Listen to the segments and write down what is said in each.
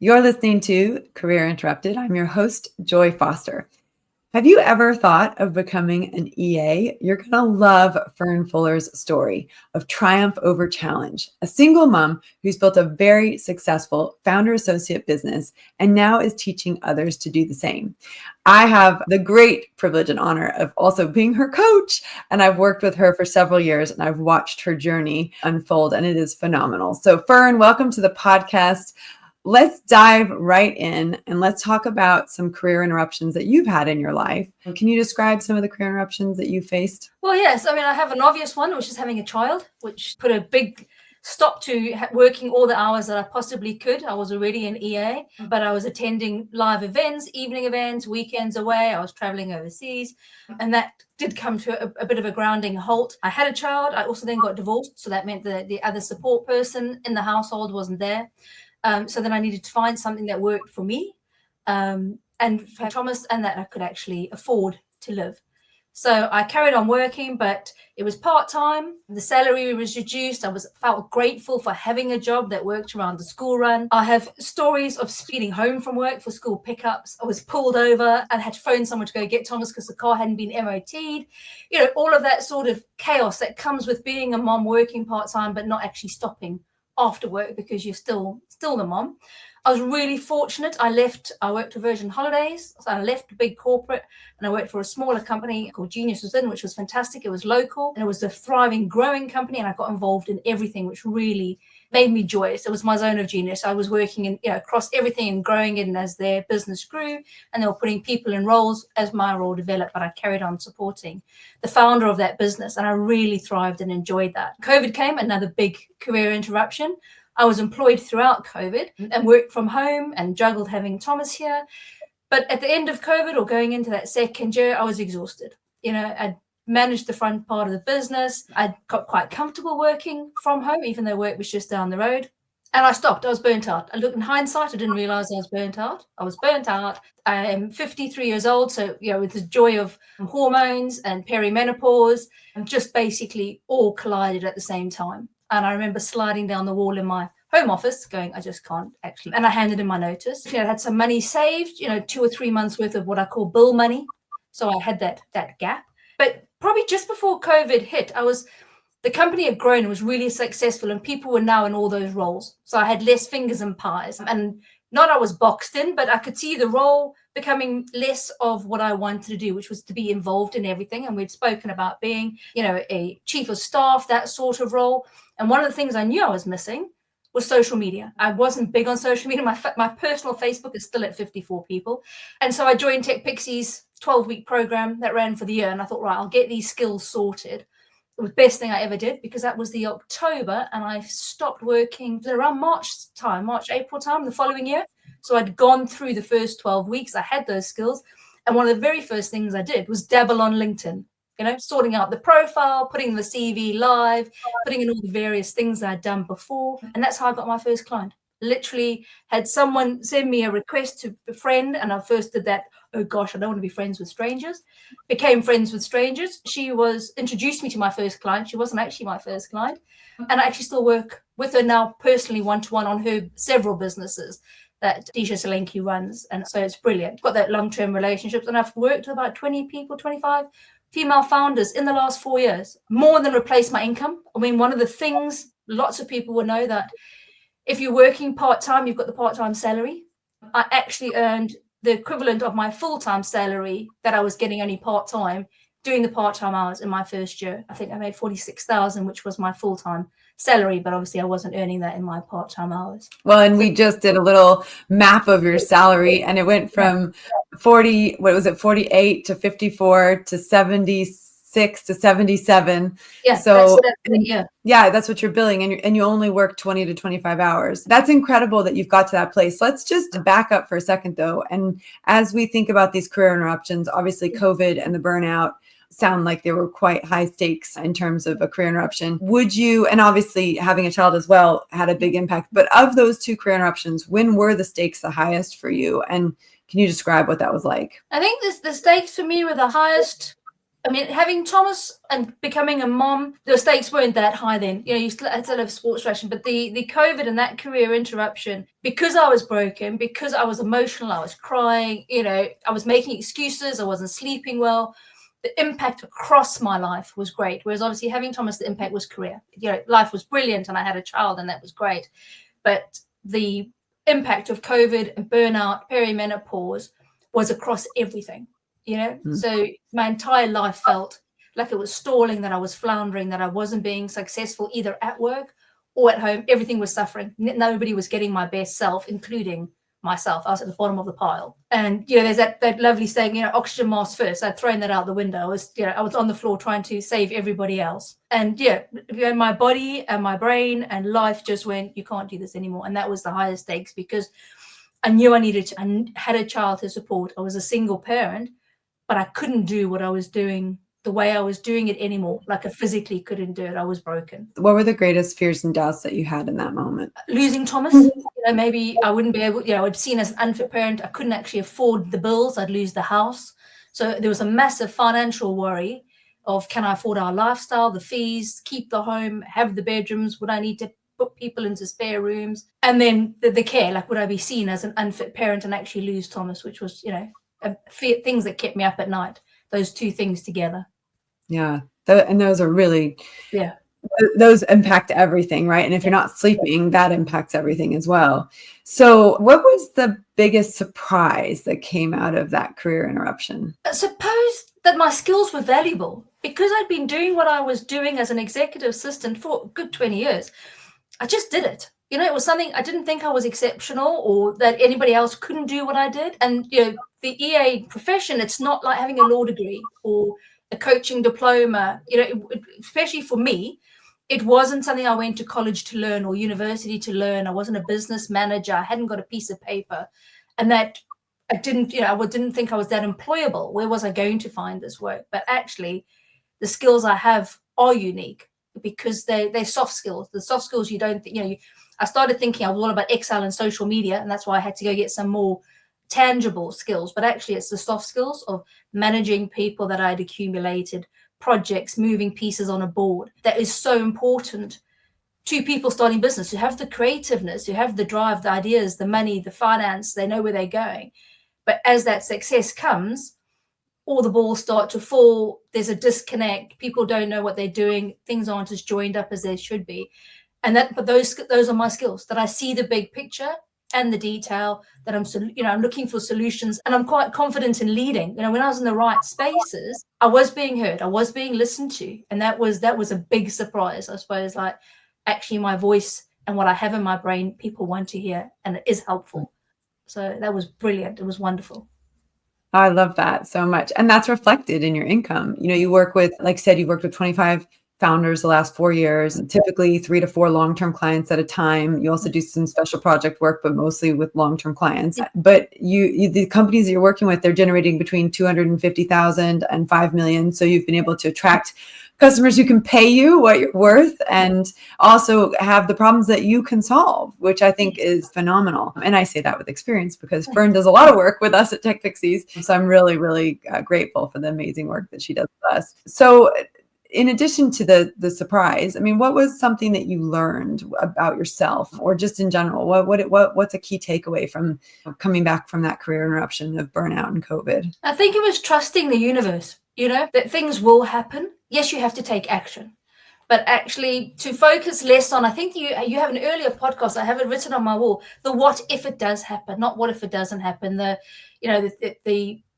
You're listening to Career Interrupted. I'm your host, Joy Foster. Have you ever thought of becoming an EA? You're going to love Fern Fuller's story of triumph over challenge, a single mom who's built a very successful founder-associate business and now is teaching others to do the same. I have the great privilege and honor of also being her coach, and I've worked with her for several years and I've watched her journey unfold, and it is phenomenal. So Fern, welcome to the podcast. Let's dive right in and let's talk about some career interruptions that you've had in your life. Can you describe some of the career interruptions that you faced? Well, yes. I mean, I have an obvious one, which is having a child, which put a big stop to working all the hours that I possibly could. I was already an EA, but I was attending live events, evening events, weekends away. I was traveling overseas, and that did come to a bit of a grounding halt. I had a child. I also then got divorced. So that meant that the other support person in the household wasn't there. So then I needed to find something that worked for me and for Thomas, and that I could actually afford to live. So I carried on working, but it was part-time. The salary was reduced. I felt grateful for having a job that worked around the school run. I have stories of speeding home from work for school pickups. I was pulled over and had to phone someone to go get Thomas because the car hadn't been MOT'd. You know, all of that sort of chaos that comes with being a mom working part-time, but not actually stopping after work because you're still the mom. I was really fortunate. I worked for Virgin Holidays. So I left a big corporate and I worked for a smaller company called Genius Within, which was fantastic. It was local and it was a thriving, growing company. And I got involved in everything, which really made me joyous. It was my zone of genius. I was working in, across everything and growing it as their business grew. And they were putting people in roles as my role developed, but I carried on supporting the founder of that business. And I really thrived and enjoyed that. COVID came, another big career interruption. I was employed throughout COVID and worked from home and juggled having Thomas here. But at the end of COVID or going into that second year, I was exhausted. I'd managed the front part of the business. I got quite comfortable working from home, even though work was just down the road. And I stopped. I was burnt out. I looked in hindsight, I didn't realize I was burnt out. I am 53 years old. So, with the joy of hormones and perimenopause, just basically all collided at the same time. And I remember sliding down the wall in my home office going, I just can't actually. And I handed in my notice. I had some money saved, 2 or 3 months worth of what I call bill money. So I had that gap. But probably just before COVID hit, the company had grown and was really successful and people were now in all those roles. So I had less fingers and pies. And not I was boxed in, but I could see the role becoming less of what I wanted to do, which was to be involved in everything. And we'd spoken about being, a chief of staff, that sort of role. And one of the things I knew I was missing was social media. I wasn't big on social media. My personal Facebook is still at 54 people. And so I joined TechPixies' 12-week program that ran for the year. And I thought, right, I'll get these skills sorted. It was the best thing I ever did because that was the October and I stopped working around March, April time the following year. So I'd gone through the first 12 weeks. I had those skills. And one of the very first things I did was dabble on LinkedIn, sorting out the profile, putting the CV live, putting in all the various things I'd done before. And that's how I got my first client. Literally had someone send me a request to a friend. And I first did that. Oh gosh, I don't want to be friends with strangers. Became friends with strangers. She introduced me to my first client. She wasn't actually my first client. And I actually still work with her now personally one-to-one on her several businesses that Disha Solanki runs. And so it's brilliant. Got that long-term relationships. And I've worked with about 20 people, 25 female founders in the last 4 years. More than replaced my income. I mean, one of the things, lots of people will know that if you're working part-time, you've got the part-time salary. I actually earned the equivalent of my full-time salary that I was getting only part-time, doing the part-time hours in my first year. I think I made $46,000, which was my full-time salary, but obviously I wasn't earning that in my part-time hours. Well, and we just did a little map of your salary and it went from 48 to 54 to 76 to 77. Yeah. So yeah, that's what you're billing, and you only work 20 to 25 hours. That's incredible that you've got to that place. Let's just back up for a second though. And as we think about these career interruptions, obviously COVID and the burnout sound like they were quite high stakes in terms of a career interruption. Would you, and obviously having a child as well had a big impact, but of those two career interruptions, when were the stakes the highest for you? And can you describe what that was like? I think the stakes for me were the highest I mean, having Thomas and becoming a mom, the stakes weren't that high then. You still had to live sports ration, but the COVID and that career interruption, because I was broken, because I was emotional, I was crying, I was making excuses, I wasn't sleeping well. The impact across my life was great. Whereas obviously having Thomas, the impact was career. Life was brilliant and I had a child and that was great. But the impact of COVID and burnout, perimenopause was across everything. So my entire life felt like it was stalling, that I was floundering, that I wasn't being successful either at work or at home. Everything was suffering. Nobody was getting my best self, including myself. I was at the bottom of the pile. And there's that lovely saying, oxygen mask first. I'd thrown that out the window. I was on the floor trying to save everybody else. And my body and my brain and life just went, you can't do this anymore. And that was the highest stakes, because I knew I had a child to support. I was a single parent, but I couldn't do what I was doing the way I was doing it anymore. Like I physically couldn't do it. I was broken. What were the greatest fears and doubts that you had in that moment? Losing Thomas. Maybe I wouldn't be able, I was seen as an unfit parent. I couldn't actually afford the bills. I'd lose the house. So there was a massive financial worry of, can I afford our lifestyle, the fees, keep the home, have the bedrooms? Would I need to put people into spare rooms? And then the care, like would I be seen as an unfit parent and actually lose Thomas, which was, things that kept me up at night. Those two things together. Yeah. And those are really, yeah, those impact everything, right? And if you're not sleeping, that impacts everything as well. So what was the biggest surprise that came out of that career interruption? I suppose that my skills were valuable, because I'd been doing what I was doing as an executive assistant for a good 20 years. I just did it. It was something I didn't think I was exceptional or that anybody else couldn't do what I did. And, the EA profession, it's not like having a law degree or a coaching diploma, especially for me. It wasn't something I went to college to learn or university to learn. I wasn't a business manager. I hadn't got a piece of paper, and that I didn't think I was that employable. Where was I going to find this work? But actually, the skills I have are unique, because they're soft skills. The soft skills you don't, I started thinking I was all about Excel and social media, and that's why I had to go get some more tangible skills. But actually, it's the soft skills of managing people that I'd accumulated, projects, moving pieces on a board. That is so important to people starting business, who have the creativeness, who have the drive, the ideas, the money, the finance. They know where they're going. But as that success comes, all the balls start to fall. There's a disconnect. People don't know what they're doing. Things aren't as joined up as they should be. But those are my skills, that I see the big picture and the detail, that I'm looking for solutions, and I'm quite confident in leading. When I was in the right spaces, I was being heard, I was being listened to. And that was a big surprise, I suppose. Like, actually my voice and what I have in my brain, people want to hear, and it is helpful. So that was brilliant. It was wonderful. I love that so much. And that's reflected in your income. You work with, like I said, you worked with 25 founders the last 4 years, and typically 3 to 4 long-term clients at a time. You also do some special project work, but mostly with long-term clients. Yeah. But the companies that you're working with, they're generating between 250,000 and 5 million. So you've been able to attract customers who can pay you what you're worth, and also have the problems that you can solve, which I think is phenomenal. And I say that with experience, because Fern does a lot of work with us at TechPixies. So I'm really, really grateful for the amazing work that she does with us. So in addition to the surprise, what was something that you learned about yourself, or just in general? What's a key takeaway from coming back from that career interruption of burnout and COVID? I think it was trusting the universe, that things will happen. Yes, you have to take action, but actually to focus less on, I think you have an earlier podcast, I have it written on my wall, the what if it does happen, not what if it doesn't happen, the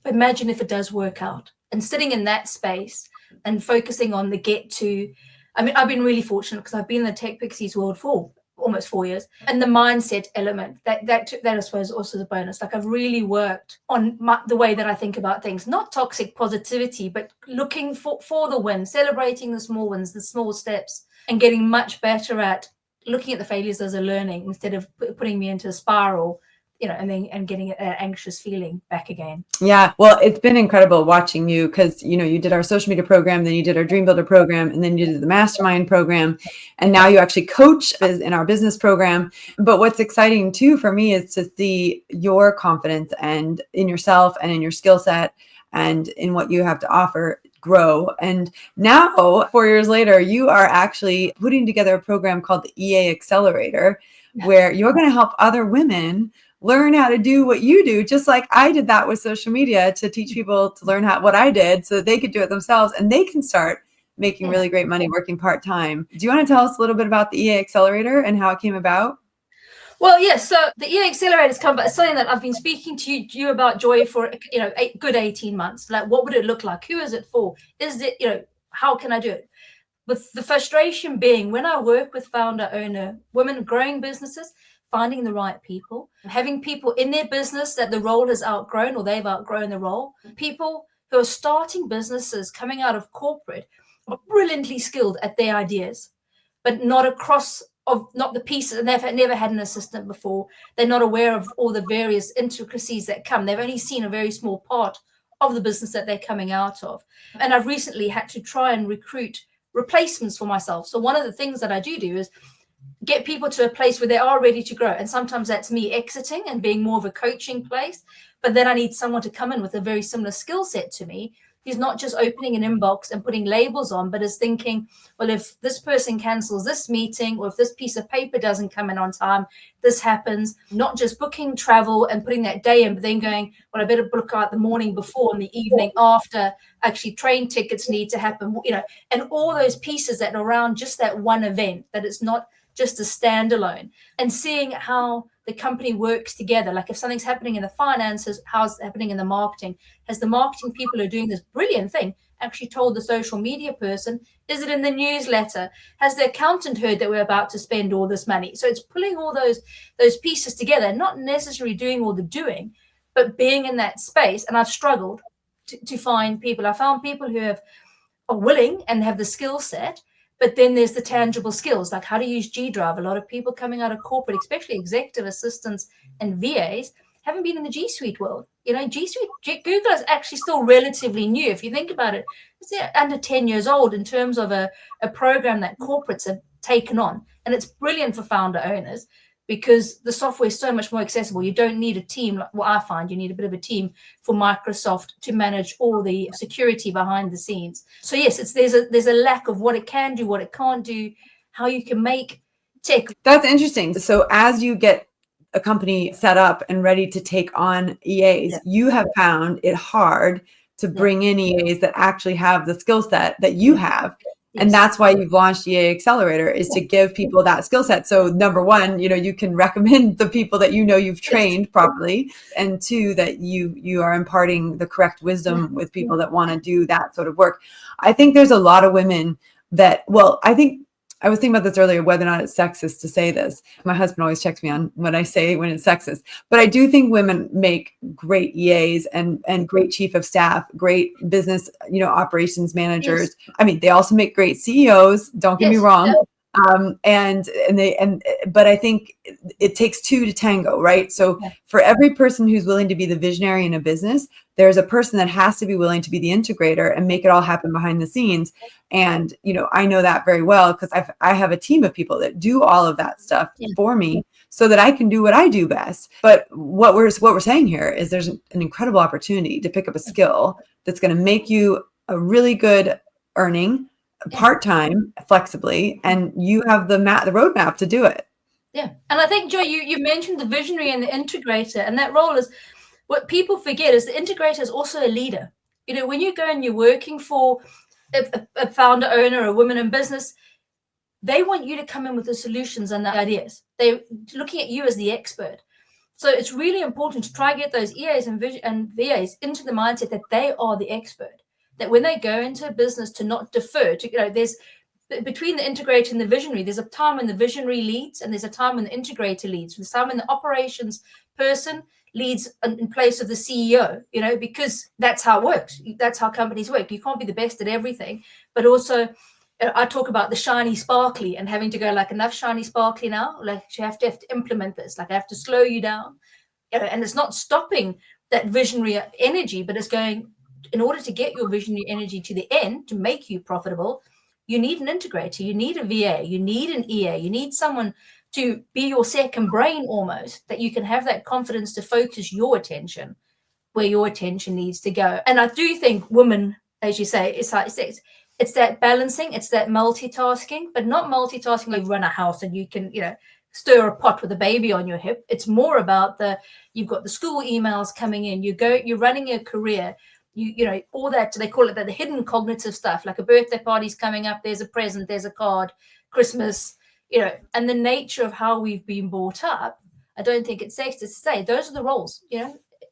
imagine if it does work out, and sitting in that space and focusing on the get to. I've been really fortunate, because I've been in the TechPixies world for almost 4 years, and the mindset element that I suppose also is a bonus. Like, I've really worked on the way that I think about things, not toxic positivity, but looking for the win, celebrating the small wins, the small steps, and getting much better at looking at the failures as a learning, instead of putting me into a spiral, and getting an anxious feeling back again. Yeah. Well, it's been incredible watching you, because, you did our social media program, then you did our Dream Builder program, and then you did the mastermind program. And now you actually coach in our business program. But what's exciting too for me is to see your confidence and in yourself and in your skill set and in what you have to offer grow. And now, 4 years later, you are actually putting together a program called the EA Accelerator, where you're going to help other women learn how to do what you do, just like I did that with social media to teach people to learn what I did so that they could do it themselves and they can start making really great money working part-time. Do you want to tell us a little bit about the EA Accelerator and how it came about? Well, yes. So the EA Accelerator has come about. It's something that I've been speaking to you about, Joy, for a good 18 months. Like, what would it look like? Who is it for? Is it, how can I do it? With the frustration being when I work with founder, owner, women growing businesses, finding the right people, having people in their business that the role has outgrown or they've outgrown the role, people who are starting businesses coming out of corporate are brilliantly skilled at their ideas, but not the pieces, and they've never had an assistant before. They're not aware of all the various intricacies that come. They've only seen a very small part of the business that they're coming out of. And I've recently had to try and recruit replacements for myself. So one of the things that I do is get people to a place where they are ready to grow. And sometimes that's me exiting and being more of a coaching place. But then I need someone to come in with a very similar skill set to me, who's not just opening an inbox and putting labels on, but is thinking, well, if this person cancels this meeting, or if this piece of paper doesn't come in on time, this happens. Not just booking travel and putting that day in, but then going, well, I better book out the morning before and the evening after. Actually, train tickets need to happen, and all those pieces that are around just that one event, that it's not just a standalone, and seeing how the company works together. Like if something's happening in the finances, how's it happening in the marketing? Has the marketing people who are doing this brilliant thing actually told the social media person? Is it in the newsletter? Has the accountant heard that we're about to spend all this money? So it's pulling all those pieces together, not necessarily doing all the doing, but being in that space. And I've struggled to find people. I found people who are willing and have the skill set, but then there's the tangible skills, like how to use G Drive. A lot of people coming out of corporate, especially executive assistants and VAs, haven't been in the G Suite world. G Suite, Google is actually still relatively new. If you think about it, it's under 10 years old in terms of a program that corporates have taken on. And it's brilliant for founder owners because the software is so much more accessible. You don't need a team. Like what I find, you need a bit of a team for Microsoft to manage all the security behind the scenes. So yes, there's a lack of what it can do, what it can't do, how you can make tech. That's interesting. So as you get a company set up and ready to take on EAs, you have found it hard to bring in EAs that actually have the skill set that you have. And that's why you've launched EA Accelerator, is to give people that skill set. So number one, you can recommend the people that you've trained properly. And two, that you are imparting the correct wisdom with people that want to do that sort of work. I think there's a lot of women that, I was thinking about this earlier, whether or not it's sexist to say this. My husband always checks me on when I say when it's sexist. But I do think women make great EAs and great chief of staff, great business, operations managers. Yes. I mean, they also make great CEOs. Don't get me wrong. But I think it takes two to tango, right? So for every person who's willing to be the visionary in a business, there's a person that has to be willing to be the integrator and make it all happen behind the scenes. And, I know that very well because I have a team of people that do all of that stuff for me so that I can do what I do best. But what we're saying here is there's an incredible opportunity to pick up a skill that's going to make you a really good earning part-time flexibly, and you have the roadmap to do it. Yeah. And I think, Joy, you mentioned the visionary and the integrator, and that role is what people forget is the integrator is also a leader. When you go and you're working for a founder, owner, a woman in business, they want you to come in with the solutions and the ideas. They're looking at you as the expert. So it's really important to try and get those EAs and VAs into the mindset that they are the expert. That when they go into a business, to not defer to, there's between the integrator and the visionary, there's a time when the visionary leads and there's a time when the integrator leads. There's a time when the operations person leads in place of the CEO, because that's how it works. That's how companies work. You can't be the best at everything, but also I talk about the shiny sparkly and having to go like enough shiny sparkly now, like you have to implement this, like I have to slow you down. And it's not stopping that visionary energy, but it's going, in order to get your visionary energy to the end, to make you profitable, you need an integrator, you need a VA, you need an EA, you need someone to be your second brain almost, that you can have that confidence to focus your attention where your attention needs to go. And I do think women as you say, it's that balancing, it's that multitasking, but not multitasking like you run a house and you can, stir a pot with a baby on your hip. It's more about you've got the school emails coming in, you're running your career, all that, they call it the hidden cognitive stuff, like a birthday party's coming up, there's a present, there's a card, Christmas, and the nature of how we've been brought up. I don't think it's safe to say those are the roles.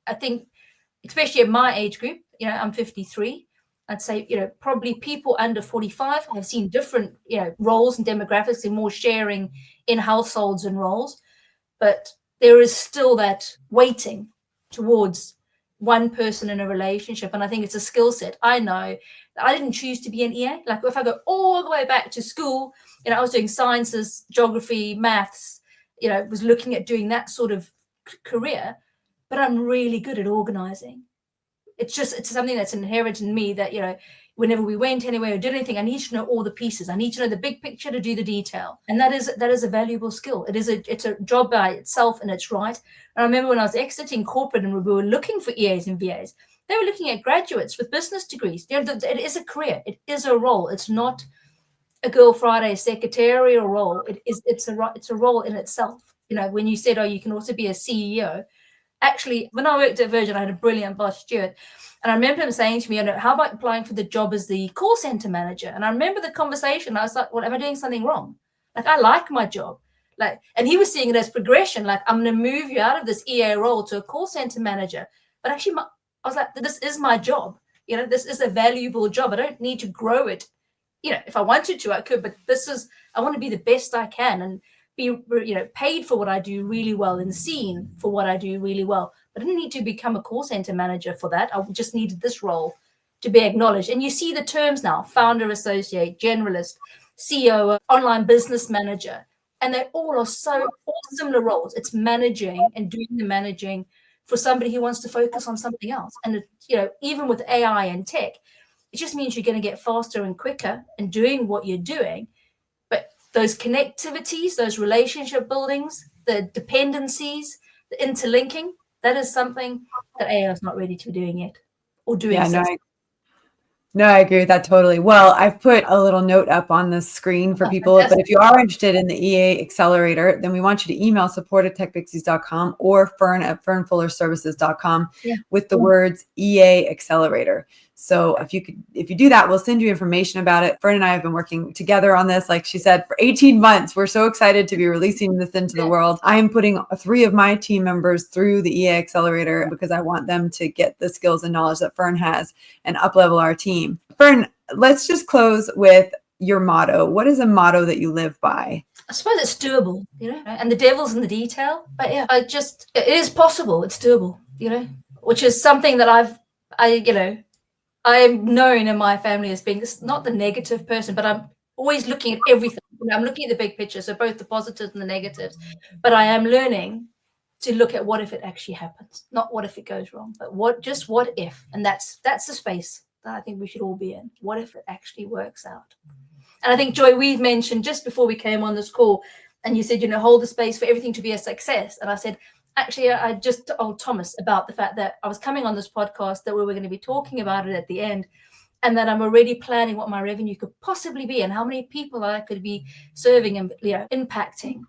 I think, especially in my age group, I'm 53. I'd say, probably people under 45 have seen different, roles and demographics and more sharing in households and roles. But there is still that weighting towards one person in a relationship. And I think it's a skill set. I know that I didn't choose to be an EA. Like if I go all the way back to school, I was doing sciences, geography, maths, was looking at doing that sort of career, but I'm really good at organizing. It's something that's inherent in me that, whenever we went anywhere or did anything, I need to know all the pieces. I need to know the big picture to do the detail. And that is a valuable skill. It's a job by itself in its right. And I remember when I was exiting corporate and we were looking for EAs and VAs, they were looking at graduates with business degrees. It is a career. It is a role. It's not a Girl Friday secretarial role. It's a role in itself. When you said, you can also be a CEO. Actually, when I worked at Virgin, I had a brilliant boss, Stuart. And I remember him saying to me, how about applying for the job as the call center manager? And I remember the conversation. I was like, well, am I doing something wrong? Like, I like my job. And he was seeing it as progression. Like, I'm going to move you out of this EA role to a call center manager. But actually, I was like, this is my job. This is a valuable job. I don't need to grow it. If I wanted to, I could. But I want to be the best I can and be paid for what I do really well and seen for what I do really well. But I didn't need to become a call center manager for that. I just needed this role to be acknowledged. And you see the terms now: founder, associate, generalist, CEO, online business manager. And they all are all similar roles. It's managing and doing the managing for somebody who wants to focus on something else. And even with AI and tech, it just means you're going to get faster and quicker in doing what you're doing. Those connectivities, those relationship buildings, the dependencies, the interlinking, that is something that AI is not ready to be doing yet or doing. Yeah, no, I agree with that totally. Well, I've put a little note up on the screen for people, fantastic. But if you are interested in the EA Accelerator, then we want you to email support@techpixies.com or fern@fernfullerservices.com with the words EA Accelerator. So if you do that, we'll send you information about it. Fern and I have been working together on this, like she said, for 18 months. We're so excited to be releasing this into the world. I am putting 3 of my team members through the EA Accelerator because I want them to get the skills and knowledge that Fern has and up-level our team. Fern, let's just close with your motto. What is a motto that you live by? I suppose it's doable, and the devil's in the detail. But it is possible. It's doable, which is something that I'm known in my family as being not the negative person, but I'm always looking at everything. I'm looking at the big picture, so both the positives and the negatives. But I am learning to look at what if it actually happens, not what if it goes wrong, but what if. And that's the space that I think we should all be in. What if it actually works out? And I think, Joy, we've mentioned just before we came on this call, and you said, hold the space for everything to be a success. And I said, actually, I just told Thomas about the fact that I was coming on this podcast, that we were going to be talking about it at the end, and that I'm already planning what my revenue could possibly be and how many people I could be serving and impacting.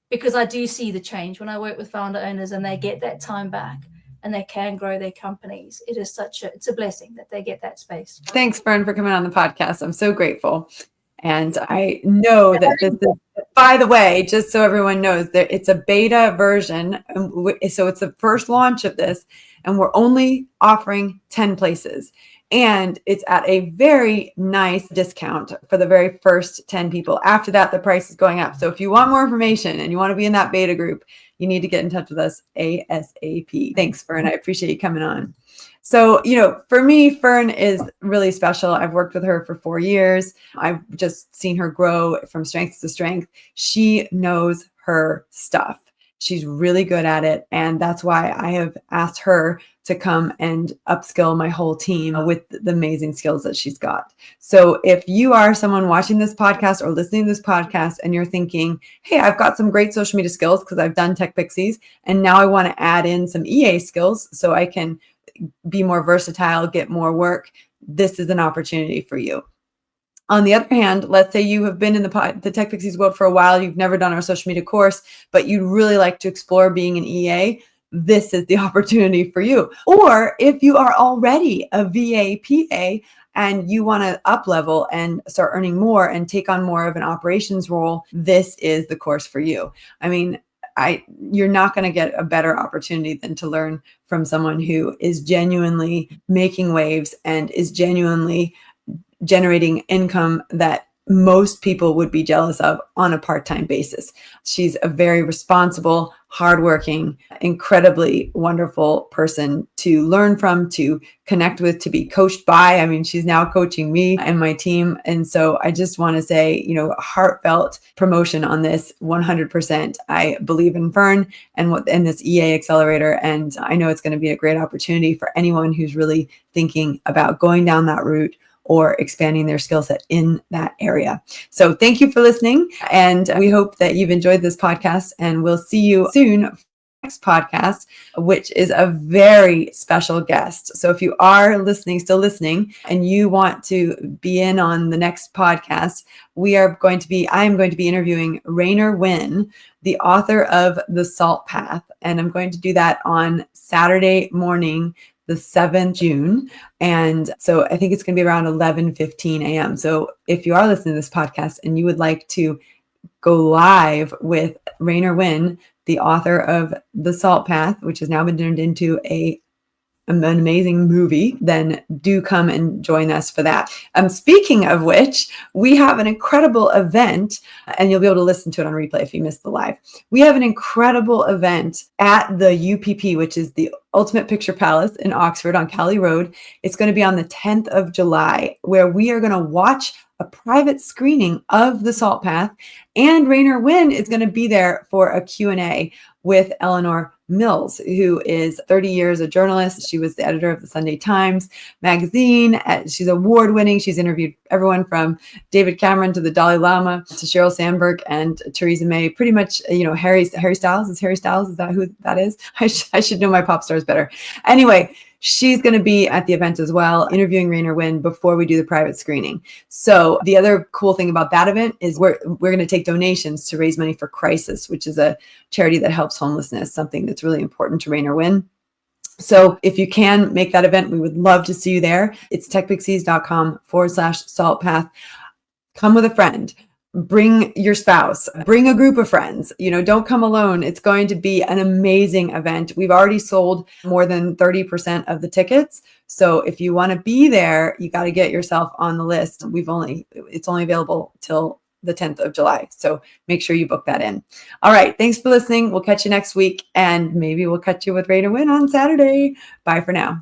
Because I do see the change when I work with founder owners and they get that time back and they can grow their companies. It's a blessing that they get that space. Thanks, Fern, for coming on the podcast. I'm so grateful. And I know that this is, by the way, just so everyone knows, that it's a beta version. So it's the first launch of this, and we're only offering 10 places. And it's at a very nice discount for the very first 10 people. After that, the price is going up. So if you want more information and you want to be in that beta group, you need to get in touch with us ASAP. Thanks, Fern. I appreciate you coming on. So, for me, Fern is really special. I've worked with her for 4 years. I've just seen her grow from strength to strength. She knows her stuff. She's really good at it. And that's why I have asked her to come and upskill my whole team with the amazing skills that she's got. So if you are someone watching this podcast or listening to this podcast and you're thinking, hey, I've got some great social media skills because I've done TechPixies, and now I want to add in some EA skills so I can be more versatile, get more work, this is an opportunity for you. On the other hand, let's say you have been in the TechPixies world for a while, you've never done our social media course, but you'd really like to explore being an EA. This is the opportunity for you. Or if you are already a VA PA and you want to up level and start earning more and take on more of an operations role, this is the course for you. I mean, you're not going to get a better opportunity than to learn from someone who is genuinely making waves and is genuinely generating income that most people would be jealous of on a part-time basis. She's a very responsible, hardworking, incredibly wonderful person to learn from, to connect with, to be coached by. I mean, she's now coaching me and my team. And so I just want to say, heartfelt promotion on this 100%. I believe in Fern and this EA Accelerator. And I know it's going to be a great opportunity for anyone who's really thinking about going down that route or expanding their skill set in that area. So thank you for listening. And we hope that you've enjoyed this podcast, and we'll see you soon for the next podcast, which is a very special guest. So if you are still listening, and you want to be in on the next podcast, I'm going to be interviewing Rainer Wynn, the author of The Salt Path. And I'm going to do that on Saturday morning, the 7th June. And so I think it's going to be around 11:15 a.m. So if you are listening to this podcast and you would like to go live with Rainer Wynn, the author of The Salt Path, which has now been turned into an amazing movie, then do come and join us for that. Speaking of which, we have an incredible event, and you'll be able to listen to it on replay if you missed the live. We have an incredible event at the UPP, which is the Ultimate Picture Palace in Oxford on Cowley Road. It's going to be on the 10th of July, where we are going to watch a private screening of The Salt Path, and Rainer Wynn is going to be there for a Q&A with Eleanor Mills, who is 30 years a journalist. She was the editor of the Sunday Times magazine. She's award-winning. She's interviewed everyone from David Cameron to the Dalai Lama to Sheryl Sandberg and Theresa May. Pretty much, Harry Styles. Is Harry Styles? Is that who that is? I should know my pop stars better. Anyway, she's going to be at the event as well, interviewing Rainer Wynn before we do the private screening. So the other cool thing about that event is we're going to take donations to raise money for Crisis, which is a charity that helps homelessness, something that's really important to Rainer Wynn. So if you can make that event, we would love to see you there. It's techpixies.com/saltpath. Come with a friend. Bring your spouse, bring a group of friends, don't come alone. It's going to be an amazing event. We've already sold more than 30% of the tickets. So if you want to be there, you got to get yourself on the list. It's only available till the 10th of July. So make sure you book that in. All right. Thanks for listening. We'll catch you next week, and maybe we'll catch you with Rainer Wynn on Saturday. Bye for now.